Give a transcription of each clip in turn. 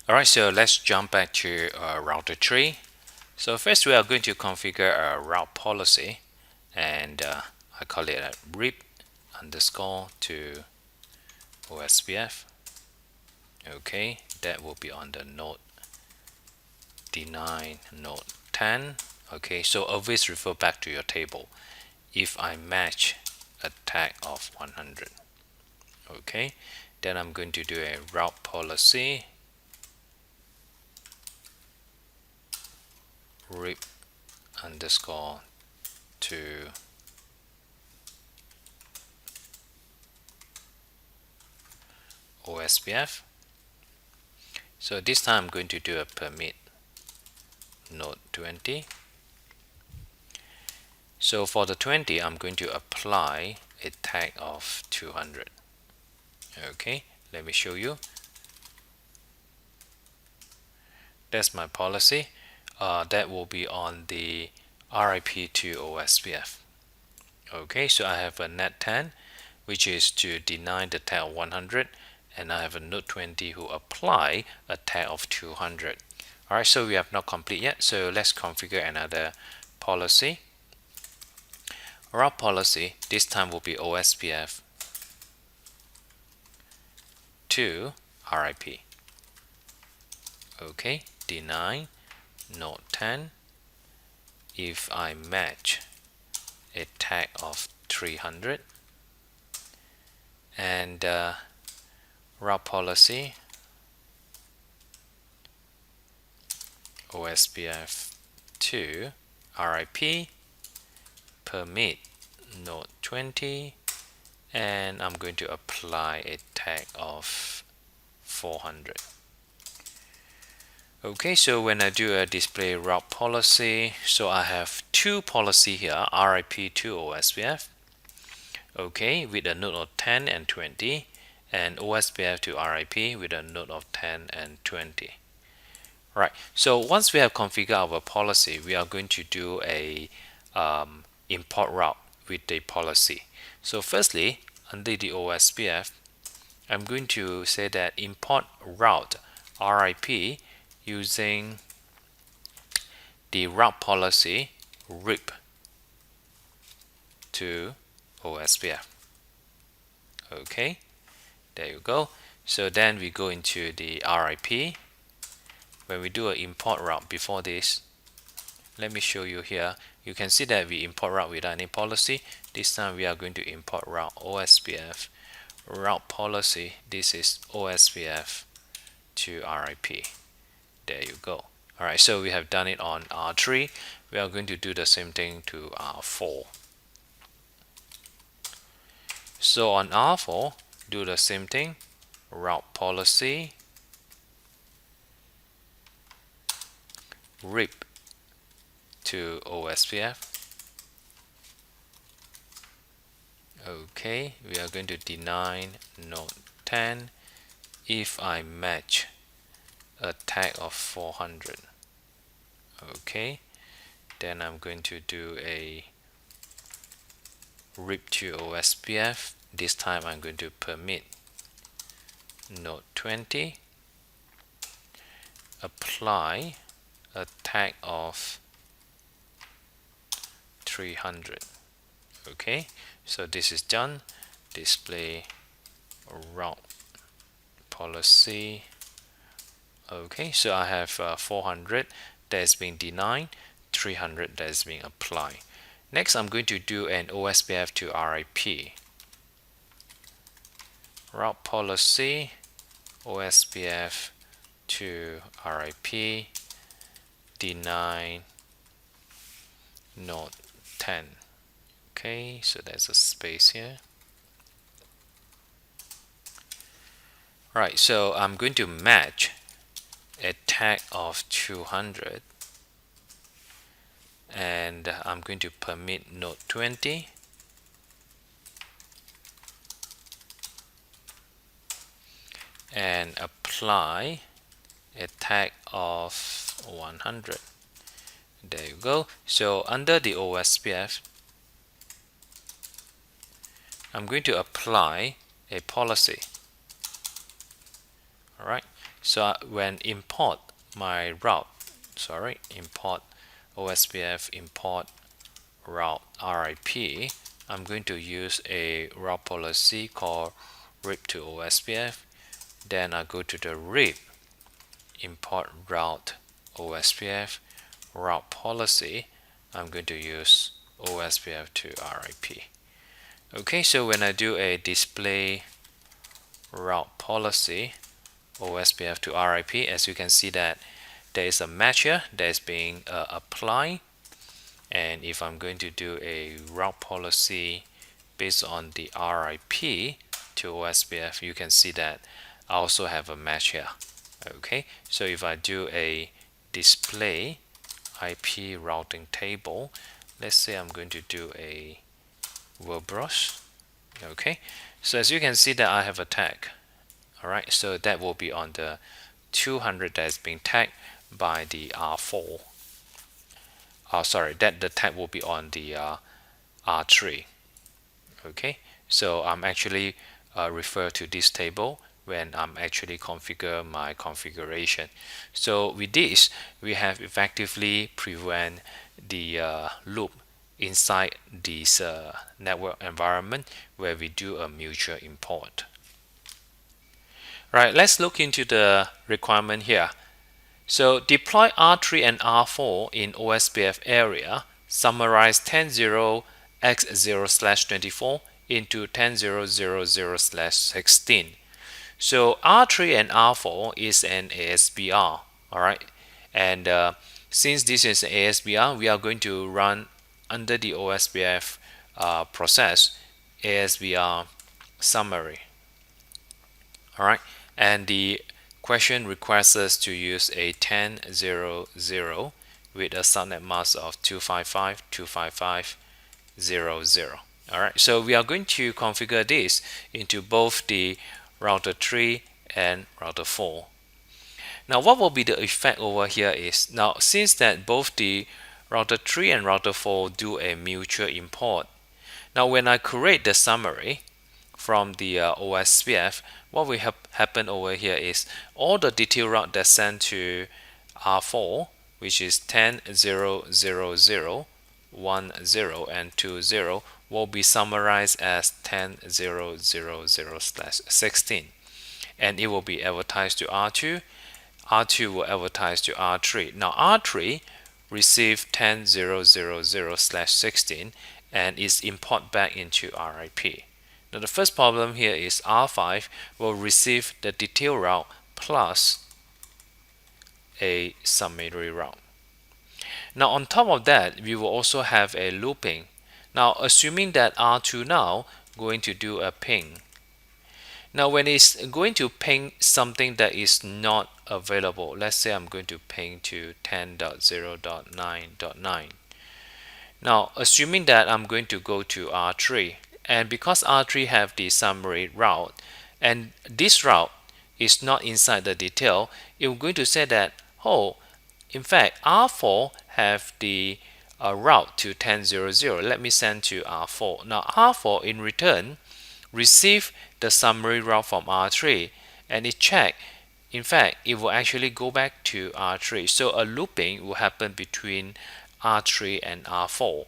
Alright, so let's jump back to router tree. So first we are going to configure a route policy, and I call it a RIP underscore to OSPF. Okay, that will be on the node D9 node 10. Okay, so always refer back to your table. If I match a tag of 100, okay, then I'm going to do a route policy RIP underscore to OSPF. So this time I'm going to do a permit node 20. So for the 20, I'm going to apply a tag of 200. Okay, let me show you. That's my policy. That will be on the RIP to OSPF. Okay, so I have a net 10, which is to deny the tag of 100, and I have a node 20 who apply a tag of 200. Alright, so we have not complete yet, so let's configure another policy. Route policy this time will be OSPF to RIP. Okay, deny node 10 if I match a tag of 300, and route policy OSPF to RIP permit node 20, and I'm going to apply a tag of 400. Okay, so when I do a display route policy, so I have two policy here, RIP to OSPF, okay, with a node of 10 and 20, and OSPF to RIP with a node of 10 and 20. Right, so once we have configured our policy, we are going to do a import route with the policy. So firstly, under the OSPF, I'm going to say that import route RIP using the route policy RIP to OSPF. Okay, there you go. So then we go into the RIP. When we do an import route, before this, let me show you here. You can see that we import route without any policy. This time we are going to import route OSPF route policy. This is OSPF to RIP. There you go. Alright, so we have done it on R3. We are going to do the same thing to R4. So on R4, do the same thing. Route policy RIP to OSPF. Okay, we are going to deny node 10 if I match a tag of 400. Okay, then I'm going to do a RIP to OSPF. This time I'm going to permit node 20, apply a tag of 300. Okay, so this is done. Display route policy. Okay, so I have 400 that is being denied, 300 that is being applied. Next, I'm going to do an OSPF to RIP. Route policy OSPF to RIP deny node 10. Okay, so there's a space here. Right, so I'm going to match a tag of 200, and I'm going to permit node 20, and apply a tag of 100. There you go. So under the OSPF, I'm going to apply a policy. Alright, So when import my route, import OSPF import route RIP, I'm going to use a route policy called RIP to OSPF. Then I go to the RIP import route OSPF route policy. I'm going to use OSPF to RIP. Okay, so when I do a display route policy OSPF to RIP, as you can see that there is a match here that is being applied. And if I'm going to do a route policy based on the RIP to OSPF, you can see that I also have a match here. Okay, so if I do a display IP routing table, let's say I'm going to do a Worldbros. Okay, so as you can see that I have a tag. Alright, so that will be on the 200 that is being tagged by the R4. That the tag will be on the R3. Okay, so I'm actually refer to this table when I'm actually configure my configuration. So with this, we have effectively prevent the loop inside this network environment where we do a mutual import. Right, let's look into the requirement here. So deploy R3 and R4 in OSPF area, summarize 10.0x0/24 into 10.0.0.0/16. So R3 and R4 is an ASBR, all right? And since this is an ASBR, we are going to run under the OSPF process ASBR summary, all right? And the question requires us to use a 10.0.0 with a subnet mask of 255.255.0.0. Alright, so we are going to configure this into both the router 3 and router 4. Now what will be the effect over here is, now since that both the router 3 and router 4 do a mutual import, now when I create the summary from the OSPF, what will happen over here is all the detail route that's sent to R4, which is 10.0.0.0, 10 and 20, will be summarized as 10.0.0.0/16, and it will be advertised to R2. R2 will advertise to R3. Now R3 receive 10.0.0.0/16 and is import back into RIP. Now the first problem here is R5 will receive the detail route plus a summary route. Now on top of that, we will also have a looping. Now assuming that R2 now going to do a ping. Now when it's going to ping something that is not available, let's say I'm going to ping to 10.0.9.9. Now assuming that I'm going to go to R3, and because R3 have the summary route and this route is not inside the detail, it's going to say that, oh, in fact R4 have the route to 10.0.0. Let me send to R4. Now R4 in return receive the summary route from R3 and it check. In fact, it will actually go back to R3. So a looping will happen between R3 and R4.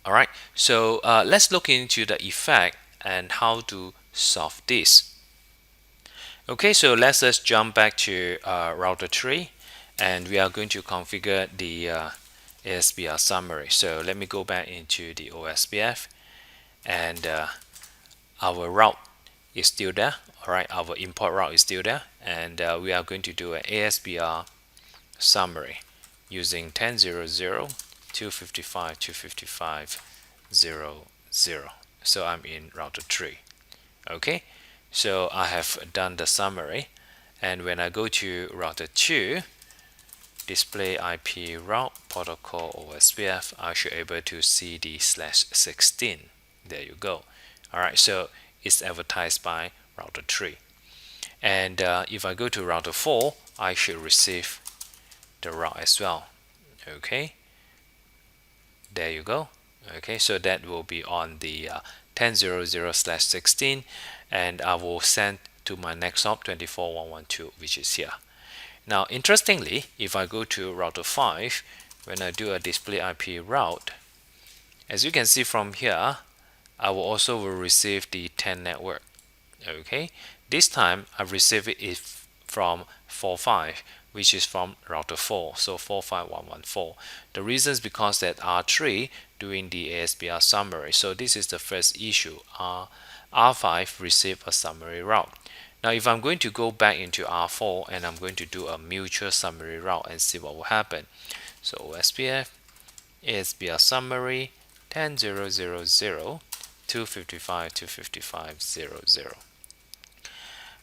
Alright, so let's look into the effect and how to solve this. Okay, so let's just jump back to router 3 and we are going to configure the ASBR summary. So let me go back into the OSPF and our route is still there. Alright, our import route is still there, and we are going to do an ASBR summary using 10.0.0, 255.255.0.0. So I'm in router 3. Okay, so I have done the summary, and when I go to router 2, display IP route protocol OSPF, I should be able to see the /16. There you go. Alright, so it's advertised by router 3. And if I go to router 4, I should receive the route as well. Okay, there you go. Okay, so that will be on the 10.0.0/16, and I will send to my next hop 24112, which is here. Now interestingly, if I go to router 5, when I do a display IP route, as you can see from here, I will also receive the 10 network. Okay, this time I receive it from 45, which is from router 4, so 45114. The reason is because that R3 doing the ASBR summary. So this is the first issue. R5 receive a summary route. Now if I'm going to go back into R4 and I'm going to do a mutual summary route and see what will happen. So OSPF ASBR summary 10.0.0.0 255.255.0.0.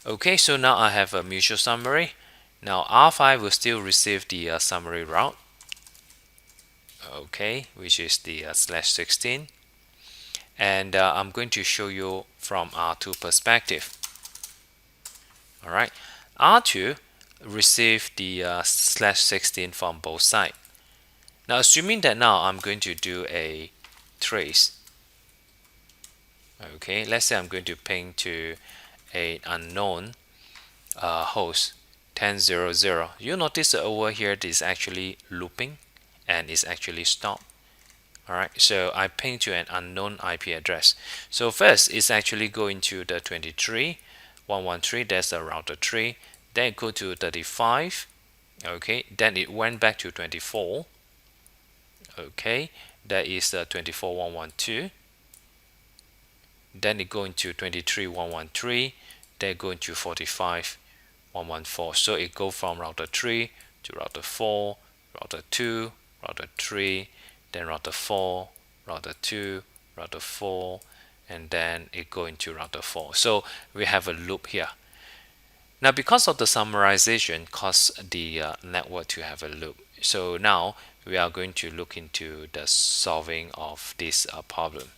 Okay, so now I have a mutual summary. Now R5 will still receive the summary route, okay, which is the /16, and I'm going to show you from R2 perspective. All right, R2 receive the /16 from both sides. Now assuming that now I'm going to do a trace. Okay, let's say I'm going to ping to an unknown host 10.0.0. You notice that over here this is actually looping and is actually stopped. Alright, so I ping to an unknown IP address. So first it's actually going to the 23.113, that's the router 3, then it go to 35, okay, then it went back to 24, okay, that is the 24.112, then it go into 23.113, then go into 45.114. So it go from router 3 to router 4, router 2, router 3, then router 4, router 2, router 4, and then it go into router 4. So we have a loop here. Now because of the summarization cause the network to have a loop. So now we are going to look into the solving of this problem.